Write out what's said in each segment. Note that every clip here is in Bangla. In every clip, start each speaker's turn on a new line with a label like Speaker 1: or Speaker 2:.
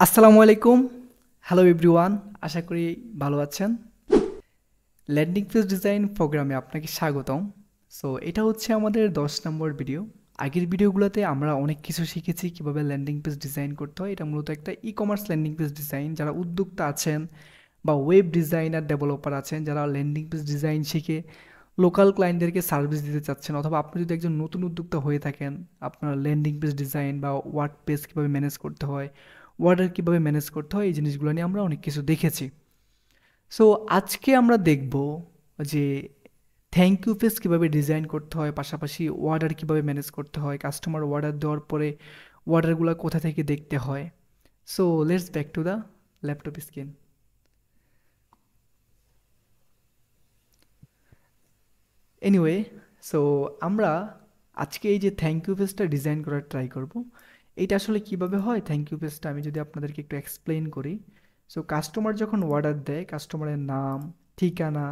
Speaker 1: আসসালামু আলাইকুম। হ্যালো এভরিওয়ান, আশা করি ভালো আছেন। ল্যান্ডিং পেজ ডিজাইন প্রোগ্রামে আপনাকে স্বাগতম। সো এটা হচ্ছে আমাদের 10 নম্বর ভিডিও। আগের ভিডিওগুলোতে আমরা অনেক কিছু শিখেছি কিভাবে ল্যান্ডিং পেজ ডিজাইন করতে হয়। এটা মূলত একটা e commerce landing page design. যারা উদ্যোক্তা আছেন বা ওয়েব ডিজাইনার ডেভেলপার আছেন, যারা ল্যান্ডিং পেজ ডিজাইন শিখে লোকাল ক্লায়েন্টদেরকে সার্ভিস দিতে চাচ্ছেন, অথবা আপনি যদি একজন নতুন উদ্যোক্তা হয়ে থাকেন, আপনার ল্যান্ডিং পেজ ডিজাইন বা ওয়ার্ড পেজ কীভাবে ম্যানেজ করতে হয়, অর্ডার কীভাবে ম্যানেজ করতে হয়, এই জিনিসগুলো নিয়ে আমরা অনেক কিছু দেখেছি। সো আজকে আমরা দেখব যে থ্যাংক ইউ পেজ কীভাবে ডিজাইন করতে হয়, পাশাপাশি অর্ডার কীভাবে ম্যানেজ করতে হয়, কাস্টমার অর্ডার দেওয়ার পরে অর্ডারগুলো কোথা থেকে দেখতে হয়। So let's back to the laptop screen. Anyway, so আমরা আজকে এই যে থ্যাংক ইউ পেজটা ডিজাইন করার ট্রাই করব। এইটা আসলে কিভাবে হয় থ্যাংক ইউ পেজটা আমি যদি আপনাদেরকে একটু এক্সপ্লেন করি। সো কাস্টমার যখন অর্ডার দেয়, কাস্টমারের নাম, ঠিকানা,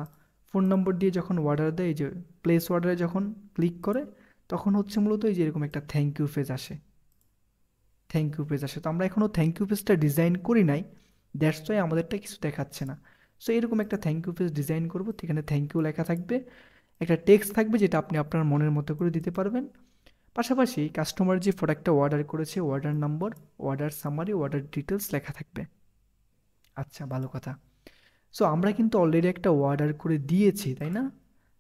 Speaker 1: ফোন নম্বর দিয়ে যখন অর্ডার দেয়, এই যে প্লেস অর্ডারে যখন ক্লিক করে, তখন হচ্ছে মূলত এই যে এরকম একটা থ্যাংক ইউ পেজ আসে। থ্যাংক ইউ পেজ আসে, তো আমরা এখনও থ্যাংক ইউ পেজটা ডিজাইন করি নাই, দ্যাটস ওয়াই আমাদেরটা কিছু দেখাচ্ছে না। সো এরকম একটা থ্যাংক ইউ পেজ ডিজাইন করবো, সেখানে থ্যাংক ইউ লেখা থাকবে, একটা টেক্সট থাকবে যেটা আপনি আপনার মনের মতো করে দিতে পারবেন। পাশাপাশি কাস্টমার যে প্রোডাক্টটা অর্ডার করেছে, order number, order summary, order details লেখা থাকবে। আচ্ছা, ভালো কথা। সো আমরা কিন্তু অলরেডি একটা অর্ডার করে দিয়েছি, তাই না?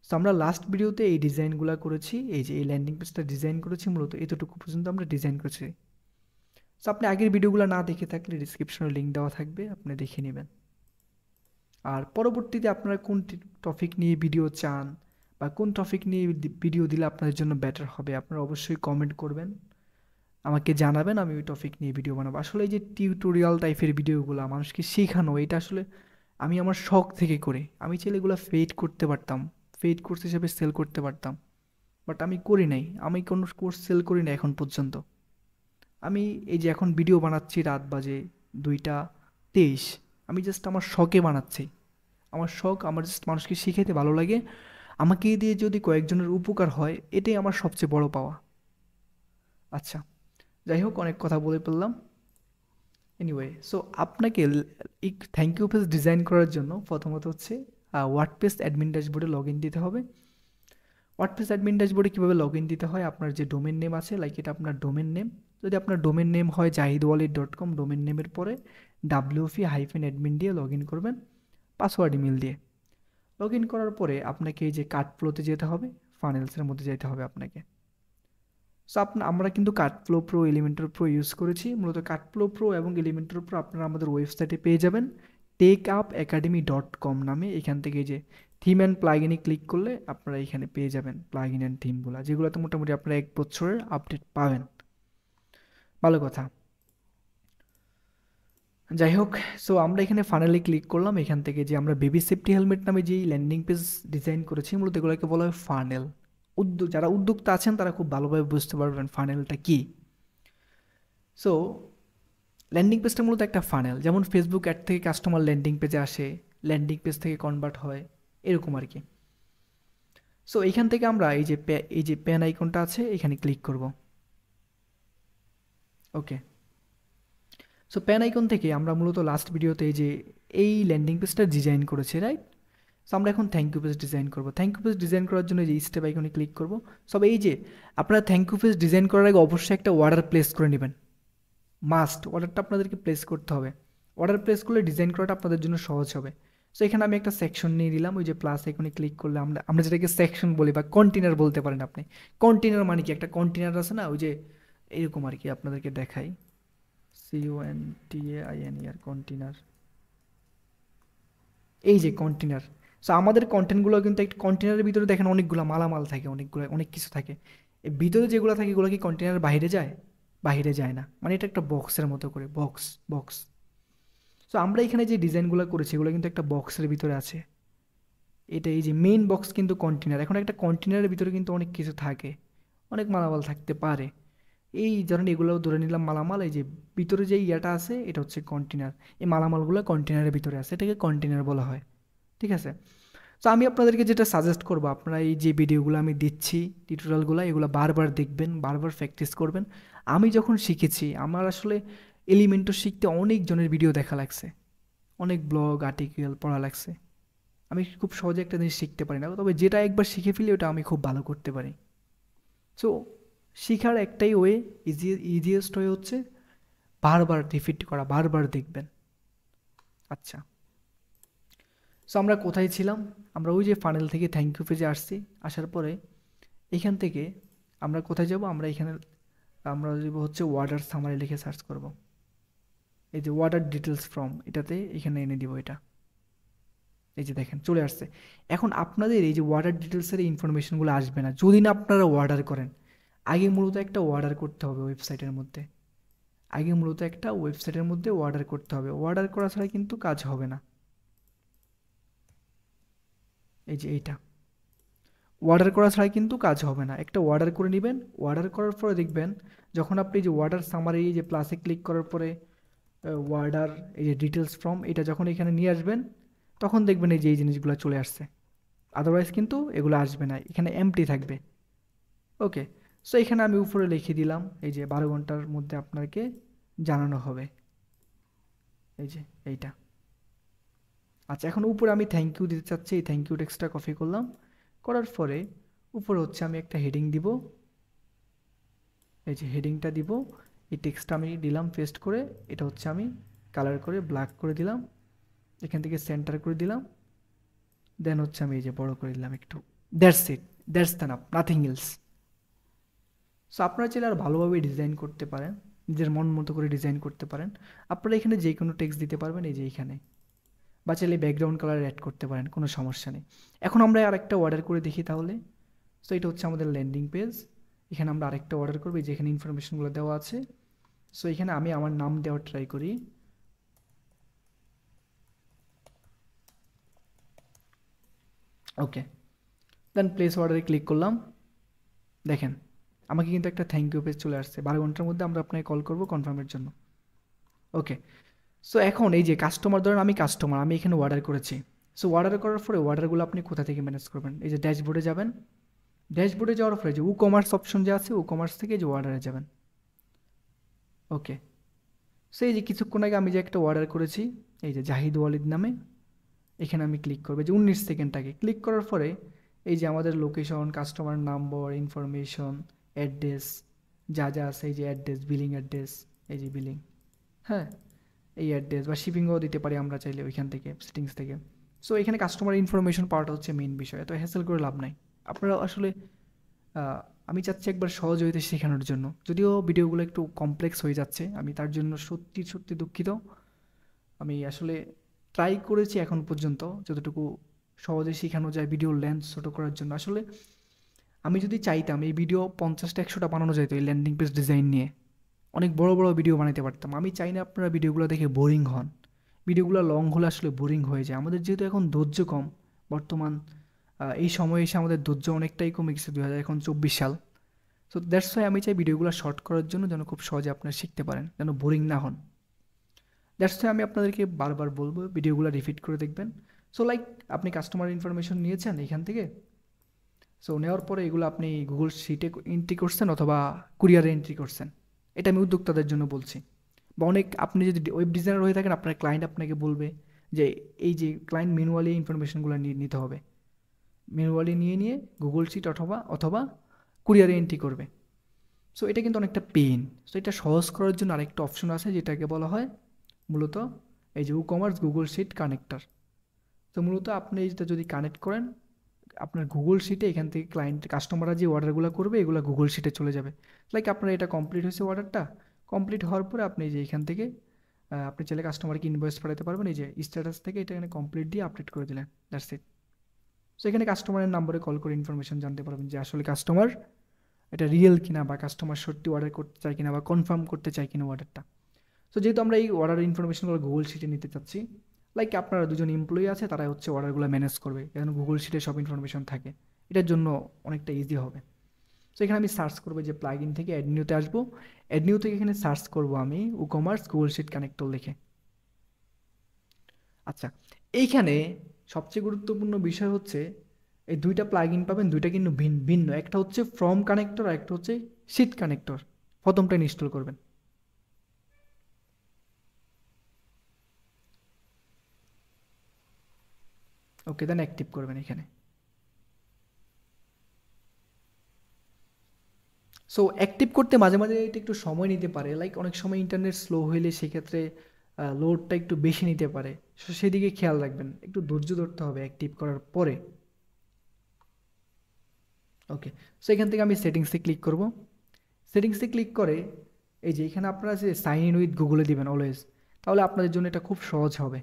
Speaker 1: সো আমরা লাস্ট ভিডিওতে এই ডিজাইনগুলো করেছি, এই যে এই ল্যান্ডিং পেজটা ডিজাইন করেছি, মূলত এতটুকু পর্যন্ত আমরা ডিজাইন করেছি। সো আপনি আগের ভিডিওগুলো না দেখে থাকলে ডিসক্রিপশনে লিঙ্ক দেওয়া থাকবে, আপনি দেখে নেবেন। আর পরবর্তীতে আপনারা কোন টপিক নিয়ে ভিডিও চান বা কোন টপিক নিয়ে ভিডিও দিলে আপনাদের জন্য বেটার হবে, আপনারা অবশ্যই কমেন্ট করবেন, আমাকে জানাবেন, আমি ওই টপিক নিয়ে ভিডিও বানাবো। আসলে এই যে টিউটোরিয়াল টাইপের ভিডিওগুলো মানুষকে শেখানো, এটা আসলে আমি আমার শখ থেকে করি। আমি চাইলে এগুলো পেইড করতে পারতাম, পেইড কোর্স হিসেবে সেল করতে পারতাম, বাট আমি করি নাই। আমি কোনো কোর্স সেল করি না এখন পর্যন্ত। আমি এই যে এখন ভিডিও বানাচ্ছি, রাত বাজে 2টা 23, আমি জাস্ট আমার শখে বানাচ্ছি। আমার শখ, আমার জাস্ট মানুষকে শিখাইতে ভালো লাগে। আমাকে দিয়ে যদি কয়েকজনের উপকার হয়, এটাই আমার সবচেয়ে বড় পাওয়া। আচ্ছা, যাই হোক, অনেক কথা বলে ফেললাম। এনিওয়ে, সো আপনাকে এই থ্যাংক ইউ পেজ ডিজাইন করার জন্য প্রথমত হচ্ছে ওয়ার্ডপ্রেস অ্যাডমিন ড্যাশবোর্ডে লগ ইন দিতে হবে। ওয়ার্ডপ্রেস অ্যাডমিন ড্যাশবোর্ডে কীভাবে লগ ইন দিতে হয়, আপনার যে ডোমেন নেম আছে, লাইক এটা আপনার ডোমেন নেম, যদি আপনার ডোমেন নেম হয় jahidwalid.com, ডোমেন নেমের পরে wp-admin দিয়ে লগ ইন করবেন, পাসওয়ার্ড ইমেল দিয়ে। লগ ইন করার পরে আপনাকে এই যে কার্ট ফ্লোতে যেতে হবে, ফানেলসের মধ্যে যেতে হবে আপনাকে। সো আমরা কিন্তু কার্টফ্লো প্রো, এলিমেন্টর প্রো ইউজ করেছি। মূলত কার্টফ্লো প্রো এবং এলিমেন্টর প্রো আপনারা আমাদের ওয়েবসাইটে পেয়ে যাবেন, techupacademy.com নামে। এখান থেকে যে থিম অ্যান্ড প্লাগইনে ক্লিক করলে আপনারা এখানে পেয়ে যাবেন প্লাগইন অ্যান্ড থিমগুলো, যেগুলোতে মোটামুটি আপনারা 1 বছরের আপডেট পাবেন। ভালো কথা। যাই হোক, সো আমরা এখানে ফাইনালি ক্লিক করলাম। এখান থেকে যে আমরা বেবি সেফটি হেলমেট নামে যেই ল্যান্ডিং পেজ ডিজাইন করেছি, মূলত এগুলোকে বলা হয় ফানেল। যারা উদ্যোক্তা আছেন তারা খুব ভালোভাবে বুঝতে পারবেন ফানেলটা কী। সো ল্যান্ডিং পেজটা মূলত একটা ফানেল, যেমন ফেসবুক অ্যাড থেকে কাস্টমার ল্যান্ডিং পেজে আসে, ল্যান্ডিং পেজ থেকে কনভার্ট হয়, এরকম আর কি। সো এইখান থেকে আমরা এই যে প্যান আইকনটা আছে, এখানে ক্লিক করব। ওকে, সো প্যান আইকন থেকে আমরা মূলত লাস্ট ভিডিওতে এই ল্যান্ডিং পেজটা ডিজাইন করেছি, রাইট? সো আমরা এখন থ্যাংক ইউ পেজ ডিজাইন করব। থ্যাংক ইউ পেজ ডিজাইন করার জন্য এই স্টেপ আইকনে ক্লিক করব। সব এই যে আপনারা থ্যাংক ইউ পেজ ডিজাইন করার আগে অবশ্যই একটা অর্ডার প্লেস করে নেবেন, মাস্ট। অর্ডারটা আপনাদেরকে প্লেস করতে হবে। অর্ডার প্লেস করলে ডিজাইন করাটা আপনাদের জন্য সহজ হবে। সো এখানে আমি একটা সেকশন নিয়ে নিলাম, ওই যে প্লাস আইকনে ক্লিক করলে আমরা যেটাকে সেকশন বলি বা কন্টেনার বলতে পারেন আপনি। কন্টেনার মানে কি, একটা কন্টেনার আছে না, ওই যে এরকম আর কি, আপনাদেরকে দেখাই, CONTAINER, কন্টেনার। এই যে কন্টেনার। সো আমাদের কন্টেন্টগুলো কিন্তু একটা কন্টেনারের ভিতরে দেখেন অনেকগুলো মালামাল থাকে, অনেক কিছু থাকে। এর ভিতরে যেগুলো থাকে এগুলো কি কন্টেনারের বাইরে যায়? বাইরে যায় না, মানে এটা একটা বক্সের মতো করে, বক্স বক্স। সো আমরা এখানে যে ডিজাইনগুলো করেছি এগুলো কিন্তু একটা বক্সের ভিতরে আছে। এটা এই যে মেইন বক্স কিন্তু কন্টেনার। এখন একটা কন্টেনারের ভিতরে কিন্তু অনেক কিছু থাকে, অনেক মালামাল থাকতে পারে। এই ধরেন এগুলো ধরে নিলাম মালামাল, এই যে ভিতরে যে ইয়াটা আছে এটা হচ্ছে কন্টেনার। এই মালামালগুলো কন্টেনারের ভিতরে আছে, এটাকে কন্টেনার বলা হয়, ঠিক আছে? তো আমি আপনাদেরকে যেটা সাজেস্ট করবো, আপনারা এই যে ভিডিওগুলো আমি দিচ্ছি, টিউটোরিয়ালগুলো, এগুলো বারবার দেখবেন, বারবার প্র্যাকটিস করবেন। আমি যখন শিখেছি, আমার আসলে এলিমেন্টর শিখতে অনেক জনের ভিডিও দেখা লাগছে, অনেক ব্লগ আর্টিকেল পড়া লাগছে। আমি খুব সহজে একটা জিনিস শিখতে পারি না, তবে যেটা একবার শিখে ফেলি ওটা আমি খুব ভালো করতে পারি। সো শেখার একটাই ওয়ে, ইজিয়েস্ট ওয়ে হচ্ছে বারবার রিপিট করা, বারবার দেখবেন। আচ্ছা, সো আমরা কোথায় ছিলাম? আমরা ওই যে ফানেল থেকে থ্যাংক ইউ পেজে আসছি। আসার পরে এখান থেকে আমরা কোথায় যাব? আমরা এখানে আমরা যাব হচ্ছে ওয়াটার সামারি লিখে সার্চ করব। এই যে ওয়াটার ডিটেলস ফ্রম, এটাতে এখানে এনে দিব এটা। এই যে দেখেন চলে আসছে। এখন আপনাদের এই যে ওয়াটার ডিটেলসের ইনফরমেশনগুলো আসবে না যদি না আপনারা অর্ডার করেন। আগে মূলত একটা অর্ডার করতে হবে ওয়েবসাইটের মধ্যে, অর্ডার করতে হবে। অর্ডার করা ছাড়া কিন্তু কাজ হবে না। এই যে এইটা অর্ডার করা ছাড়া কিন্তু কাজ হবে না। একটা অর্ডার করে নেবেন। অর্ডার করার পরে দেখবেন যখন আপনি যে ওয়াটার সামারি যে প্লাসে ক্লিক করার পরে ওয়ার্ডার এই যে ডিটেলস ফ্রম এটা যখন এখানে নিয়ে আসবেন, তখন দেখবেন এই যে এই জিনিসগুলো চলে আসছে। আদারওয়াইজ কিন্তু এগুলো আসবে না, এখানে এমটি থাকবে। ওকে, সো এখানে আমি উপরে লিখে দিলাম এই যে 12 ঘন্টার মধ্যে আপনাকে জানানো হবে। এই যে এইটা। আচ্ছা, এখন উপরে আমি থ্যাংক ইউ দিতে চাচ্ছি। এই থ্যাংক ইউ টেক্সটটা কপি করলাম, করার পরে উপরে হচ্ছে আমি একটা হেডিং দিব। এই যে হেডিংটা দিব, এই টেক্সটটা আমি দিলাম পেস্ট করে। এটা হচ্ছে আমি কালার করে ব্ল্যাক করে দিলাম, এখান থেকে সেন্টার করে দিলাম, দেন হচ্ছে আমি এই যে বড় করে দিলাম একটু। That's it, that's the nothing else. So আপনারা চাইলে আর ভালোভাবে ডিজাইন করতে পারেন, নিজের মন মতো করে ডিজাইন করতে পারেন। আপনারা এখানে যে কোনো টেক্সট দিতে পারবেন এই যে এইখানে, বা চাইলে ব্যাকগ্রাউন্ড কালার অ্যাড করতে পারেন, কোনো সমস্যা নেই। এখন আমরা আরেকটা অর্ডার করে দেখি তাহলে। সো এটা হচ্ছে আমাদের ল্যান্ডিং পেজ। এখানে আমরা আরেকটা অর্ডার করবো, যেখানে ইনফরমেশনগুলো দেওয়া আছে। সো এখানে আমি আমার নাম দেওয়ার ট্রাই করি। ওকে, দেন প্লেস অর্ডারে ক্লিক করলাম। দেখেন আমাকে কিন্তু একটা থ্যাংক ইউ পেজ চলে আসছে। 12 ঘন্টার মধ্যে আমরা আপনাকে কল করবো কনফার্মের জন্য। ওকে, সো এখন এই যে কাস্টমার, ধরেন আমি কাস্টমার, আমি এখানে অর্ডার করেছি। সো অর্ডার করার পরে অর্ডারগুলো আপনি কোথা থেকে ম্যানেজ করবেন? এই যে ড্যাশবোর্ডে যাবেন। ড্যাশবোর্ডে যাওয়ার পরে যে কমার্স অপশন যে আছে, কমার্স থেকে যে অর্ডারে যাবেন। ওকে, সো এই যে কিছুক্ষণ আগে আমি যে একটা অর্ডার করেছি এই যে জাহিদ ওয়ালিদ নামে, এখানে আমি ক্লিক করবো। যে 19 সেকেন্ড আগে ক্লিক করার পরে এই যে আমাদের location, customer number, information, address যা যা আছে, এই যে অ্যাড্রেস, বিলিং অ্যাড্রেস, এই যে বিলিং, হ্যাঁ, এই অ্যাড্রেস বা শিপিংও দিতে পারি আমরা চাইলে ওইখান থেকে সেটিংস থেকে। সো এখানে কাস্টমার ইনফরমেশন পার্ট হচ্ছে মেইন বিষয়, তো হ্যাসেল করে লাভ নাই। আপনারা আসলে আমি চাচ্ছি একবার সহজ হইতে শেখানোর জন্য, যদিও ভিডিওগুলো একটু কমপ্লেক্স হয়ে যাচ্ছে, আমি তার জন্য সত্যি সত্যি দুঃখিত। আমি আসলে ট্রাই করেছি এখন পর্যন্ত যতটুকু সহজে শেখানো যায় ভিডিওর লেন্থ ছোটো করার জন্য। আসলে আমি যদি চাইতাম এই ভিডিও 50টা 100টা বানানো যেত এই ল্যান্ডিং পেজ ডিজাইন নিয়ে, অনেক বড় বড় ভিডিও বানাতে পারতাম। আমি চাই না আপনারা ভিডিওগুলো দেখে বোরিং হন। ভিডিওগুলো লং হলে আসলে বোরিং হয়ে যায়। আমাদের যেহেতু এখন ধৈর্য কম, বর্তমান এই সময়ে এসে আমাদের ধৈর্য অনেকটাই কমে গেছে, 2024 সাল। সো দ্যাটস ওয়াই আমি চাই ভিডিওগুলো শর্ট করার জন্য, যেন খুব সহজে আপনারা শিখতে পারেন, যেন বোরিং না হন। দ্যাটস ওয়াই আমি আপনাদেরকে বারবার বলবো ভিডিওগুলো রিপিট করে দেখবেন। সো লাইক আপনি কাস্টমার ইনফরমেশন নিয়েছেন এখান থেকে। সো নেওয়ার পরে এগুলো আপনি গুগল শিটে এন্ট্রি করছেন অথবা কুরিয়ারে এন্ট্রি করছেন। এটা আমি উদ্যোক্তাদের জন্য বলছি। বা অনেক আপনি যদি ওয়েব ডিজাইনার হয়ে থাকেন, আপনার ক্লায়েন্ট আপনাকে বলবে যে এই যে ক্লায়েন্ট ম্যানুয়ালি ইনফরমেশনগুলো নিতে হবে, ম্যানুয়ালি নিয়ে গুগল শিট অথবা অথবা কুরিয়ারে এন্ট্রি করবে। সো এটা কিন্তু অনেকটা পেইন। সো এটা সহজ করার জন্য আরেকটা অপশন আছে যেটাকে বলা হয় মূলত এই যে কমার্স গুগল শিট কানেক্টর। তো মূলত আপনি এটা যদি কানেক্ট করেন আপনার গুগল শিটে, এখান থেকে ক্লায়েন্ট কাস্টমাররা যে অর্ডারগুলো করবে এগুলো গুগল শিটে চলে যাবে। লাইক আপনার এটা কমপ্লিট হয়েছে, অর্ডারটা কমপ্লিট হওয়ার পরে আপনি যে এখান থেকে আপনি চাইলে কাস্টমারকে ইনভয়েস পাঠাতে পারবেন। এই যে স্ট্যাটাস থেকে এটা এখানে কমপ্লিট দিয়ে আপডেট করে দিলেন, দ্যাটস ইট। সো এখানে কাস্টমারের নাম্বারে কল করে ইনফরমেশন জানতে পারবেন যে আসলে কাস্টমার এটা রিয়েল কিনা, বা কাস্টমার সত্যি অর্ডার করতে চায় কিনা, বা কনফার্ম করতে চায় কিনা অর্ডারটা। সো যেহেতু আমরা এই অর্ডার ইনফরমেশনগুলো গুগল শিটে নিতে চাচ্ছি, লাইক আপনারা দুজন এমপ্লয়ি আছে, তারা হচ্ছে অর্ডারগুলো ম্যানেজ করবে, যেন গুগল শিটে সব ইনফরমেশন থাকে। এটার জন্য অনেকটা ইজি হবে। সো এখানে আমি সার্চ করবো যে প্লাগ ইন থেকে অ্যাডনিউতে আসবো। অ্যাডনিউ থেকে এখানে সার্চ করবো আমি কমার্স গুগল শিট কানেক্টর লিখে। আচ্ছা, এইখানে সবচেয়ে গুরুত্বপূর্ণ বিষয় হচ্ছে এই দুইটা প্লাগ ইন পাবেন, দুইটা কিন্তু ভিন্ন। একটা হচ্ছে ফ্রম কানেক্টর আর একটা হচ্ছে শিট কানেক্টর। প্রথমটা ইনস্টল করবেন। ওকে, দেন অ্যাক্টিভ করবেন এখানে। সো অ্যাক্টিভ করতে মাঝে মাঝে এটা একটু সময় নিতে পারে, লাইক অনেক সময় ইন্টারনেট স্লো হইলে সেক্ষেত্রে লোডটা একটু বেশি নিতে পারে। সো সেদিকে খেয়াল রাখবেন, একটু ধৈর্য ধরতে হবে অ্যাক্টিভ করার পরে। ওকে, সো এখান থেকে আমি সেটিংসে ক্লিক করব। সেটিংসে ক্লিক করে এই যে এখানে আপনারা যে সাইন ইন উইথ গুগলে দিবেন অলওয়েজ, তাহলে আপনাদের জন্য এটা খুব সহজ হবে।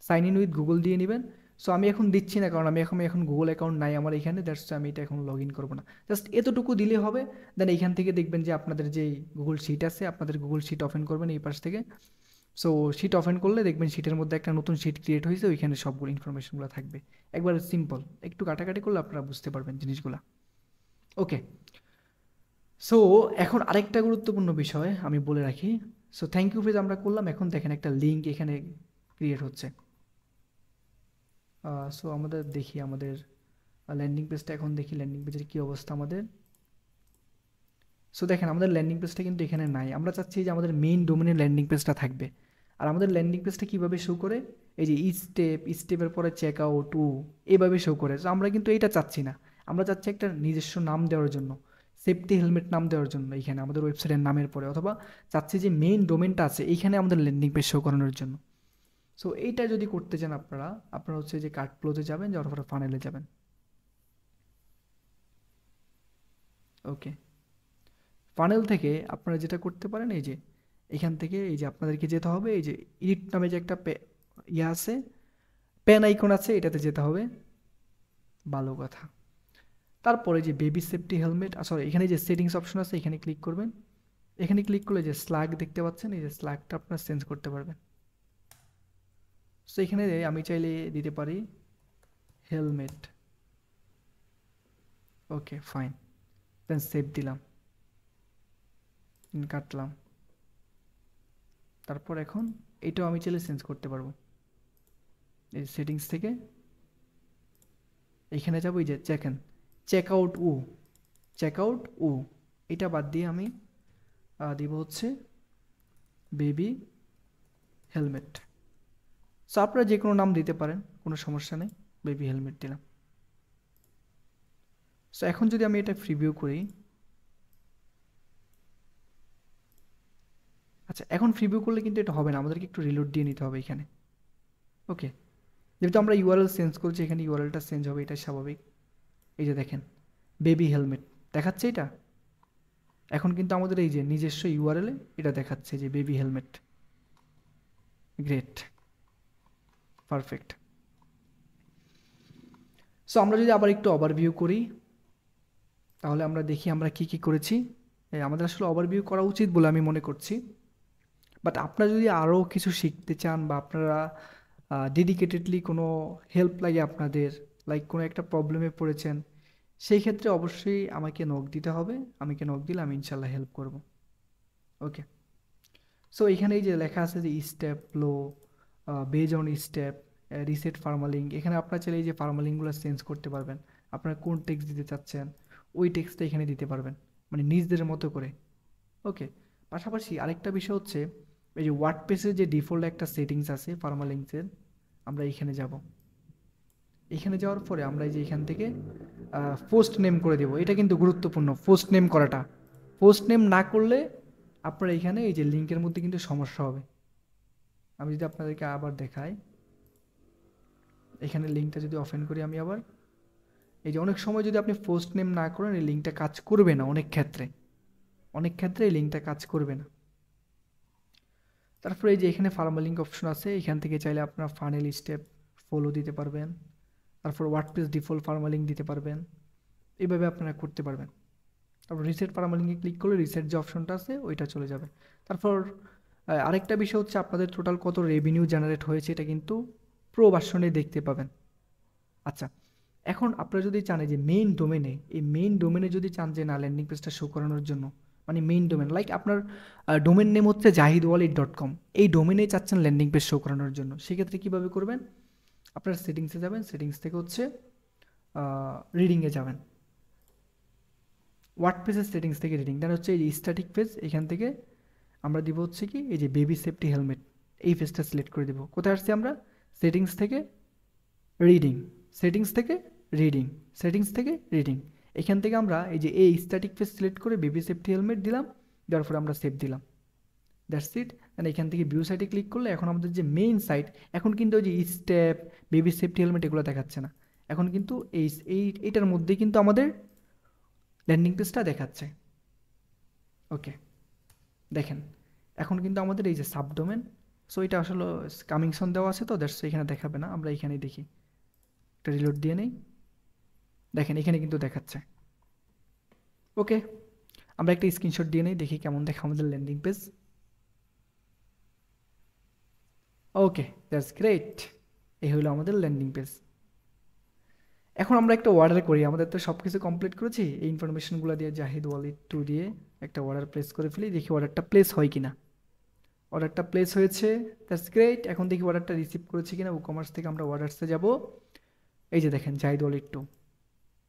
Speaker 1: সাইন ইন উইথ গুগল দিয়ে নেবেন। সো আমি এখন দিচ্ছি না, কারণ আমি এখন গুগল অ্যাকাউন্ট নাই আমার এখানে, দ্যাটস আমি এটা এখন লগ ইন করবো না। জাস্ট এতটুকু দিলে হবে। দেন এইখান থেকে দেখবেন যে আপনাদের যে গুগল শিট আছে, আপনাদের গুগল শিট ওপেন করবেন এই পাশ থেকে। সো শিট ওপেন করলে দেখবেন শিটের মধ্যে একটা নতুন শিট ক্রিয়েট হয়েছে, ওইখানে সবগুলো ইনফরমেশনগুলো থাকবে। একবার সিম্পল, একটু কাটাকাটি করলে আপনারা বুঝতে পারবেন জিনিসগুলো। ওকে, সো এখন আরেকটা গুরুত্বপূর্ণ বিষয় আমি বলে রাখি। সো থ্যাংক ইউ পেজ আমরা করলাম, এখন দেখেন একটা লিঙ্ক এখানে ক্রিয়েট হচ্ছে। সো আমাদের দেখি আমাদের ল্যান্ডিং পেজটা, এখন দেখি ল্যান্ডিং পেজের কী অবস্থা আমাদের। সো দেখেন আমাদের ল্যান্ডিং পেজটা কিন্তু এখানে নাই। আমরা চাচ্ছি যে আমাদের মেইন ডোমেনের ল্যান্ডিং পেজটা থাকবে। আর আমাদের ল্যান্ডিং পেজটা কীভাবে শো করে, এই যে স্টেপের পরে চেক আউট এইভাবে শো করে। সো আমরা কিন্তু এইটা চাচ্ছি না, আমরা চাচ্ছি একটা নিজস্ব নাম দেওয়ার জন্য, সেফটি হেলমেট নাম দেওয়ার জন্য এইখানে আমাদের ওয়েবসাইটের নামের পরে, অথবা চাচ্ছি যে মেইন ডোমেনটা আছে এইখানে আমাদের ল্যান্ডিং পেজ শো করানোর জন্য। সো এইটা যদি করতে চান আপনারা, আপনারা হচ্ছে যে কার্ট ফ্লোতে যাবেন, যাওয়ার পরে ফানেলে যাবেন। ওকে, ফানেল থেকে আপনারা যেটা করতে পারেন, এই যে এখান থেকে এই যে আপনাদেরকে যেতে হবে, এই যে এডিট নামে যে একটা ইয়ে আছে, পেন আইকন আছে, এটাতে যেতে হবে। ভালো কথা। তারপরে যে বেবি সেফটি হেলমেট, সরি এখানে যে সেটিংস অপশন আছে এখানে ক্লিক করবেন। এখানে ক্লিক করলে যে স্ল্যাগ দেখতে পাচ্ছেন, এই যে স্ল্যাগটা আপনারা চেঞ্জ করতে পারবেন। সো এখানে আমি চাইলে দিতে পারি হেলমেট। ওকে ফাইন, দেন সেভ দিলাম, কাটলাম। তারপর এখন এটাও আমি চাইলে চেঞ্জ করতে পারবো। এই সেটিংস থেকে এখানে যাবো, এই যে চেক আউট এটা বাদ দিয়ে আমি দিব হচ্ছে বেবি হেলমেট। সো আপনারা যে কোনো নাম দিতে পারেন, কোনো সমস্যা নেই, বেবি হেলমেট দিলাম। সো এখন যদি আমি এটা প্রিভিউ করি, আচ্ছা এখন প্রিভিউ করলে কিন্তু এটা হবে না, আমাদেরকে একটু রিলোড দিয়ে নিতে হবে এখানে। ওকে, যেহেতু আমরা ইউআরএল চেঞ্জ করছি, এখানে ইউআরএলটা চেঞ্জ হবে, এটা স্বাভাবিক। এই যে দেখেন বেবি হেলমেট দেখাচ্ছে এটা, এখন কিন্তু আমাদের এই যে নিজস্ব ইউআরএলে এটা দেখাচ্ছে যে baby helmet. Great, perfect. So আমরা যদি আবার একটু ওভারভিউ করি, তাহলে আমরা দেখি আমরা কি কি করেছি। আমাদের আসলে ওভারভিউ করা উচিত বলে আমি মনে করছি, বাট আপনারা যদি আরও কিছু শিখতে চান, বা আপনারা ডেডিকেটেডলি কোনো হেল্প লাগে আপনাদের, লাইক কোনো একটা প্রবলেমে পড়েছেন, সেই ক্ষেত্রে অবশ্যই আমাকে নক দিতে হবে। আমাকে নক দিলে আমি ইনশাল্লাহ হেল্প করব। ওকে, সো এখানে এই যে লেখা আছে যে step flow, base on step, reset ফার্মালিং, এখানে আপনার চাইলে এই যে ফার্মালিংগুলো চেঞ্জ করতে পারবেন। আপনারা কোন টেক্সট দিতে চাচ্ছেন ওই টেক্সটটা এখানে দিতে পারবেন, মানে নিজদের মতো করে। ওকে, পাশাপাশি আরেকটা বিষয় হচ্ছে, এই যে ওয়ার্ডপ্রেসের যে ডিফল্ট একটা সেটিংস আছে ফার্মালিংসের, আমরা এখানে যাব। এখানে যাওয়ার পরে আমরা এই যে এখান থেকে পোস্ট নেম করে দেব। এটা কিন্তু গুরুত্বপূর্ণ, পোস্ট নেম করাটা। পোস্ট নেম না করলে আপনার এখানে এই যে লিঙ্কের মধ্যে কিন্তু সমস্যা হবে। আমি যদি আপনাদেরকে আবার দেখাই, এখানে লিঙ্কটা যদি ওপেন করি আমি আবার, এই যে অনেক সময় যদি আপনি পোস্ট নেম না করেন, এই লিঙ্কটা কাজ করবে না, অনেক ক্ষেত্রে এই লিঙ্কটা কাজ করবে না। তারপরে এই যে এখানে ফার্মালিংক অপশন আছে, এখান থেকে চাইলে আপনারা ফানেল স্টেপ ফলো দিতে পারবেন, তারপর ওয়ার্ডপ্রেস ডিফল্ট ফার্মালিংক দিতে পারবেন, এইভাবে আপনারা করতে পারবেন। তারপর রিসেট ফার্মালিংকে ক্লিক করলে রিসেট যে অপশনটা আছে ওইটা চলে যাবে। তারপর আরেকটা বিষয় হচ্ছে, আপনাদের টোটাল কত রেভিনিউ জেনারেট হয়েছে এটা কিন্তু প্রো ভার্সনে দেখতে পাবেন। আচ্ছা, এখন আপনারা যদি চান যে মেইন ডোমেনে, এই মেইন ডোমেনে যদি চান যে না ল্যান্ডিং পেজটা শো করানোর জন্য, মানে মেইন ডোমেন, লাইক আপনার ডোমেন নেম হচ্ছে jahidwalid.com, এই ডোমেনেই চাচ্ছেন ল্যান্ডিং পেজ শো করানোর জন্য, সেক্ষেত্রে কীভাবে করবেন, আপনার সেটিংসে যাবেন, সেটিংস থেকে হচ্ছে রিডিংয়ে যাবেন, ওয়ার্ডপ্রেসের সেটিংস থেকে রিডিং, দেন হচ্ছে এই যে স্ট্যাটিক পেজ, এখান থেকে আমরা দিব হচ্ছে কি এই যে বেবি সেফটি হেলমেট, এই পেজটা সিলেক্ট করে দেবো। কোথায় আসছি আমরা, সেটিংস থেকে রিডিং, সেটিংস থেকে রিডিং, সেটিংস থেকে রিডিং, এখান থেকে আমরা এই যে এই স্ট্যাটিক পেজ সিলেক্ট করে বেবি সেফটি হেলমেট দিলাম, দেওয়ার পরে আমরা সেভ দিলাম, দ্যাটস ইট। অ্যান্ড এখান থেকে ভিউ সাইটে ক্লিক করলে এখন আমাদের যে মেইন সাইট, এখন কিন্তু ওই যে স্টেপ, বেবি সেফটি হেলমেট এগুলো দেখাচ্ছে না, এখন কিন্তু এইটার মধ্যেই কিন্তু আমাদের ল্যান্ডিং পেজটা দেখাচ্ছে। ওকে, দেখেন এখন কিন্তু আমাদের এই যে সাবডোমেন, সো এটা আসলে কামিংসন দেওয়া আছে তো দ্যাটস এখানে দেখাবে না, আমরা এখানেই দেখি, একটা রিলোড দিয়ে নেই, দেখেন এখানে কিন্তু দেখাচ্ছে। ওকে, আমরা একটা স্ক্রিনশট দিয়ে নেই, দেখি কেমন দেখা আমাদের landing page. Okay, that's great, এই হলো আমাদের ল্যান্ডিং পেজ। এখন আমরা একটা অর্ডার করি, আমাদের তো সব কিছু কমপ্লিট করেছি, এই ইনফরমেশনগুলো দিয়ে জাহিদ ওয়ালিদ 2 দিয়ে একটা অর্ডার প্লেস করে ফেলি, দেখি অর্ডারটা প্লেস হয় কিনা। অর্ডারটা প্লেস হয়েছে, দ্যাটস গ্রেট। এখন দেখি অর্ডারটা রিসিভ করেছি কিনা, কমার্স থেকে আমরা অর্ডারসে যাব, এই যে দেখেন জাহিদ ওয়ালিদ 2,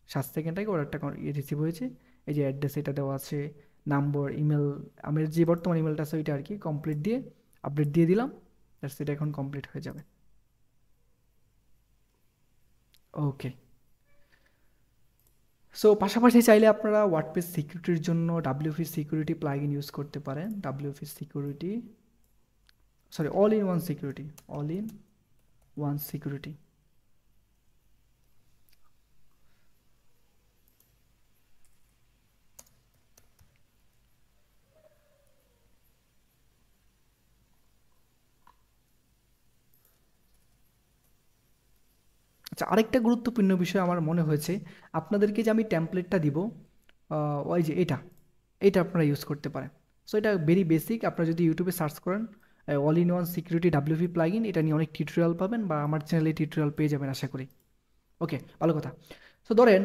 Speaker 1: 7 সেকেন্ড আগে অর্ডারটা রিসিভ হয়েছে, এই যে অ্যাড্রেস এটা দেওয়া আছে, নাম্বার, ইমেল, আমার যে বর্তমান ইমেলটা আছে ওইটা আর কি, কমপ্লিট দিয়ে আপডেট দিয়ে দিলাম, দ্যাটস এটা এখন কমপ্লিট হয়ে যাবে। ওকে, সো পাশাপাশি চাইলে আপনারা ওয়ার্ডপ্রেস সিকিউরিটির জন্য WP সিকিউরিটি প্লাগইন ইউজ করতে পারেন, WP security, sorry all in one security, all in one security. আচ্ছা, আরেকটা গুরুত্বপূর্ণ বিষয় আমার মনে হয়েছে, আপনাদেরকে যে আমি টেমপ্লেটটা দিব, ওই যে এটা আপনারা ইউজ করতে পারেন। সো এটা ভেরি বেসিক, আপনারা যদি ইউটিউবে সার্চ করেন all in one security WP plugin, এটা নিয়ে অনেক টিউটোরিয়াল পাবেন, বা আমার চ্যানেলে টিউটোরিয়াল পেয়ে যাবেন আশা করি। ওকে, ভালো কথা। সো ধরেন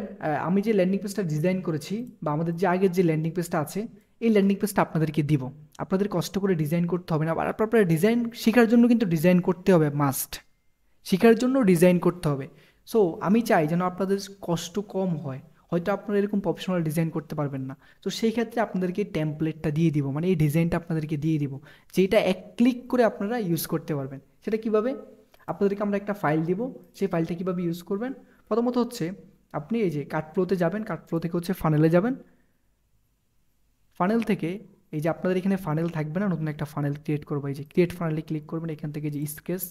Speaker 1: আমি যে ল্যান্ডিং পেজটা ডিজাইন করেছি, বা আমাদের যে আগের যে ল্যান্ডিং পেজটা আছে, এই ল্যান্ডিং পেজটা আপনাদেরকে দিব, আপনাদের কষ্ট করে ডিজাইন করতে হবে না, আর আপনারা ডিজাইন শেখার জন্য কিন্তু ডিজাইন করতে হবে, মাস্ট শেখার জন্য ডিজাইন করতে হবে। সো আমি চাই যেন আপনাদের কষ্ট কম হয়, হয়তো আপনারা এরকম প্রফেশনাল ডিজাইন করতে পারবেন না, তো সেই ক্ষেত্রে আপনাদেরকে টেমপ্লেটটা দিয়ে দিব, মানে এই ডিজাইনটা আপনাদেরকে দিয়ে দিব, যেটা এক ক্লিক করে আপনারা ইউজ করতে পারবেন। সেটা কিভাবে, আপনাদেরকে আমরা একটা ফাইল দিব, সেই ফাইলটা কীভাবে ইউজ করবেন, প্রথমত হচ্ছে আপনি এই যে কাটফ্লোতে যাবেন, কাটফ্লো থেকে হচ্ছে ফানেলে যাবেন, ফানেল থেকে এই যে আপনাদের এখানে ফানেল থাকবে না, নতুন একটা ফানেল ক্রিয়েট করবো, এই যে ক্রিয়েট ফানেলে ক্লিক করবেন, এখান থেকে যে স্কেচ,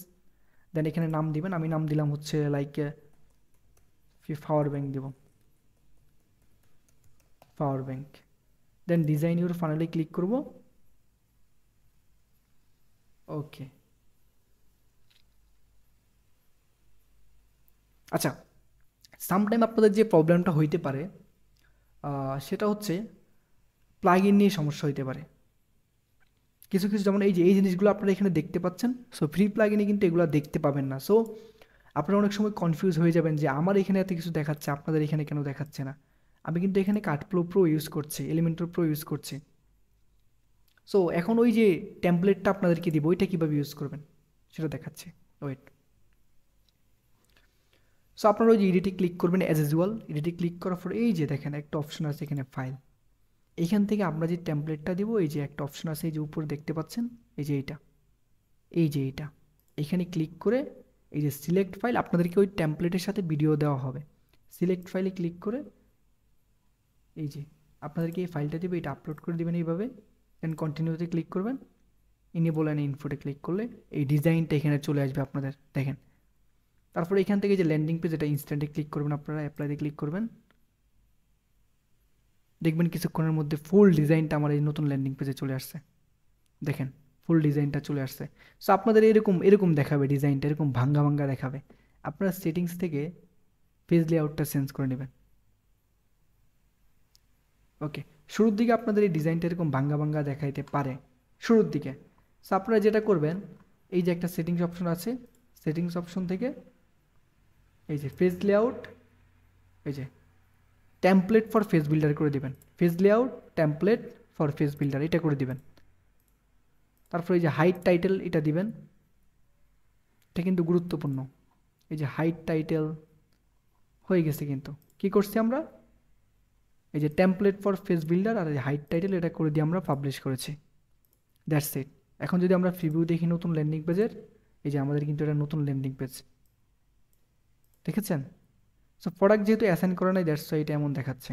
Speaker 1: দেন এখানে নাম দিবেন, আমি নাম দিলাম হচ্ছে লাইক পাওয়ার ব্যাংক দেব, power bank, then design your ফানেলে ক্লিক করব। ওকে, আচ্ছা, সামটাইম আপনাদের যে প্রবলেমটা হইতে পারে সেটা হচ্ছে প্লাগইন নিয়ে সমস্যা হইতে পারে, কিছু কিছু, যেমন এই যে এই জিনিসগুলো আপনারা এখানে দেখতে পাচ্ছেন, সো ফ্রি প্লাগইনে কিন্তু এগুলো দেখতে পাবেন না, সো আপনারা অনেক সময় কনফিউজ হয়ে যাবেন যে আমার এখানে এত কিছু দেখাচ্ছে, আপনাদের এখানে কেন দেখাচ্ছে না। আমি কিন্তু এখানে কাটফ্লো প্রো ইউজ করছি, এলিমেন্টর প্রো ইউজ করছি। সো এখন ওই যে টেমপ্লেটটা আপনাদেরকে দিব, ওইটা কীভাবে ইউজ করবেন সেটা দেখাচ্ছে, ওয়েট। সো আপনারা ওই যে এডিটে ক্লিক করবেন, অ্যাজ ইউজুয়াল এডিটে ক্লিক করার পর এই যে দেখেন একটা অপশন আছে এখানে ফাইল, এইখান থেকে আমরা যে টেমপ্লেটটা দিব, এই যে একটা অপশন আছে এই যে উপরে দেখতে পাচ্ছেন, এই যে এইটা, এই যে এইটা, এখানে ক্লিক করে এই যে সিলেক্ট ফাইল, আপনাদেরকে ওই টেমপ্লেটের সাথে ভিডিও দেওয়া হবে, সিলেক্ট ফাইলে ক্লিক করে এই যে আপনাদেরকে এই ফাইলটা দেবে, এটা আপলোড করে দেবেন এইভাবে, দেন কন্টিনিউতে ক্লিক করবেন, ইনেবল অ্যান্ড ইনফোতে ক্লিক করলে এই ডিজাইনটা এখানে চলে আসবে আপনাদের, দেখেন। তারপরে এখান থেকে যে ল্যান্ডিং পেজ, এটা ইনস্ট্যান্টে ক্লিক করবেন, আপনারা অ্যাপ্লাইতে ক্লিক করবেন, দেখবেন কিছুক্ষণের মধ্যে ফুল ডিজাইনটা আমার এই নতুন ল্যান্ডিং পেজে চলে আসছে, দেখেন ফুল ডিজাইনটা চলে আসছে। সো আপনাদের এরকম এরকম দেখাবে, ডিজাইনটা এরকম ভাঙ্গা ভাঙ্গা দেখাবে, আপনারা সেটিংস থেকে পেজ লেআউটটা চেঞ্জ করে নেবেন। ওকে, শুরুর দিকে আপনাদের এই ডিজাইনটা এরকম ভাঙ্গা ভাঙ্গা দেখাইতে পারে শুরুর দিকে, সো আপনারা যেটা করবেন, এই যে একটা সেটিংস অপশন আছে, সেটিংস অপশন থেকে এই যে পেজ লেআউট, এই যে টেমপ্লেট ফর পেজ বিল্ডার করে দিবেন, page layout template for page builder এটা করে দিবেন। তারপরে এই যে হাইট টাইটেল এটা দিবেন, এটা কিন্তু গুরুত্বপূর্ণ, এই যে হাইট টাইটেল হয়ে গেছে, কিন্তু কি করছি আমরা, এই যে টেমপ্লেট ফর পেজ বিল্ডার আর এই হাইট টাইটেল এটা করে দিয়ে আমরা পাবলিশ করেছি, দ্যাটস ইট। এখন যদি আমরা প্রিভিউ দেখি নতুন ল্যান্ডিং পেজের, এই যে আমাদের কিন্তু এটা নতুন ল্যান্ডিং পেজ, দেখেছেন, সো প্রোডাক্ট যেহেতু অ্যাসাইন করা নাই, দ্যাটস ওয়াই এটা এমন দেখাচ্ছে।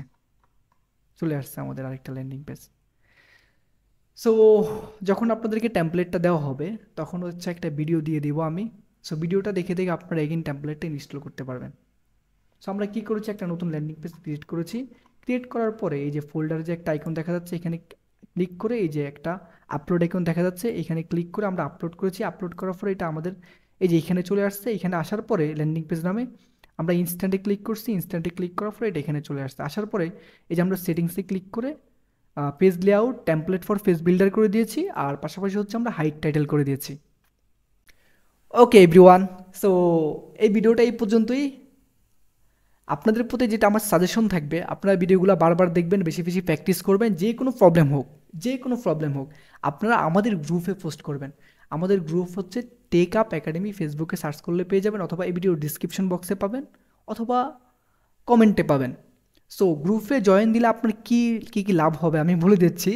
Speaker 1: চলে আসছে আমাদের আরেকটা ল্যান্ডিং পেজ। সো যখন আপনাদেরকে টেমপ্লেটটা দেওয়া হবে তখন হচ্ছে একটা ভিডিও দিয়ে দিব আমি। সো ভিডিওটা দেখে দেখে আপনারা এগেইন টেমপ্লেটটা ইনস্টল করতে পারবেন। সো আমরা কী করেছি, একটা নতুন ল্যান্ডিং পেজ ক্রিয়েট করেছি। ক্রিয়েট করার পরে এই যে ফোল্ডারে যে একটা আইকন দেখা যাচ্ছে, এখানে ক্লিক করে এই যে একটা আপলোড আইকন দেখা যাচ্ছে, এখানে ক্লিক করে আমরা আপলোড করেছি। আপলোড করার পরে এটা আমাদের এই যে এখানে চলে আসছে। এখানে আসার পরে ল্যান্ডিং পেজ নামে আমরা ইনস্ট্যান্টে ক্লিক করছি। ইনস্ট্যান্টে ক্লিক করার পরে এটা এখানে চলে আসছে। আসার পরে এই যে আমরা সেটিংসে ক্লিক করে page layout template for page builder করে দিয়েছি, আর পাশাপাশি হচ্ছে আমরা হাইট টাইটেল করে দিয়েছি। ওকে এভরিওয়ান, সো এই ভিডিওটা এই পর্যন্তই। আপনাদের প্রতি যেটা আমার সাজেশন থাকবে, আপনারা ভিডিওগুলো বারবার দেখবেন, বেশি বেশি প্র্যাকটিস করবেন। যে কোনো প্রবলেম হোক, যে কোনো প্রবলেম হোক, আপনারা আমাদের গ্রুপে পোস্ট করবেন। আমাদের গ্রুপ হচ্ছে টেক আপ একাডেমি, ফেসবুকে সার্চ করলে পেয়ে যাবেন, অথবা এই ভিডিওর ডিসক্রিপশন বক্সে পাবেন, অথবা কমেন্টে পাবেন। সো গ্রুপে জয়েন দিলে আপনার কী কী কী লাভ হবে আমি বলে দিচ্ছি।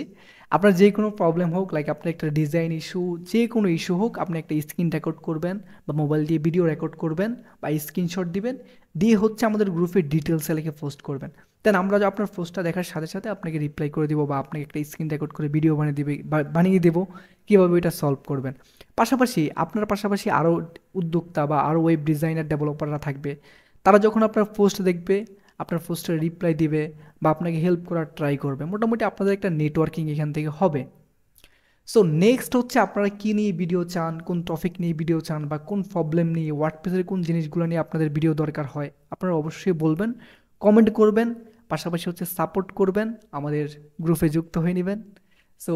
Speaker 1: আপনার যে কোনো প্রবলেম হোক, লাইক আপনার একটা ডিজাইন ইস্যু, যে কোনো ইস্যু হোক, আপনি একটা স্ক্রিন রেকর্ড করবেন বা মোবাইল দিয়ে ভিডিও রেকর্ড করবেন বা স্ক্রিনশট দিবেন, দিয়ে হচ্ছে আমাদের গ্রুপে ডিটেলসে লিখে পোস্ট করবেন। দেন আমরা আপনার পোস্টটা দেখার সাথে সাথে আপনাকে রিপ্লাই করে দিব, বা আপনাকে একটা স্ক্রিন রেকর্ড করে ভিডিও বানিয়ে দেবো কীভাবে এটা সলভ করবেন। পাশাপাশি আপনার পাশাপাশি আরও উদ্যোক্তা বা আরও ওয়েব ডিজাইনার ডেভেলপাররা থাকবে, তারা যখন আপনার পোস্ট দেখবে, আপনার পোস্টের রিপ্লাই দিবে বা আপনাকে হেল্প করার ট্রাই করবে। মোটামুটি আপনাদের একটা নেটওয়ার্কিং এখান থেকে হবে। সো নেক্সট হচ্ছে আপনারা কী নিয়ে ভিডিও চান, কোন টপিক নিয়ে ভিডিও চান, বা কোন প্রবলেম নিয়ে, ওয়ার্ডপ্রেসের কোন জিনিসগুলো নিয়ে আপনাদের ভিডিও দরকার হয়, আপনারা অবশ্যই বলবেন, কমেন্ট করবেন। পাশাপাশি হচ্ছে সাপোর্ট করবেন, আমাদের গ্রুপে যুক্ত হয়ে নেবেন। সো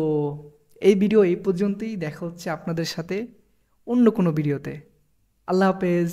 Speaker 1: এই ভিডিও এই পর্যন্তই, দেখা হচ্ছে আপনাদের সাথে অন্য কোনো ভিডিওতে। আল্লাহ হাফেজ।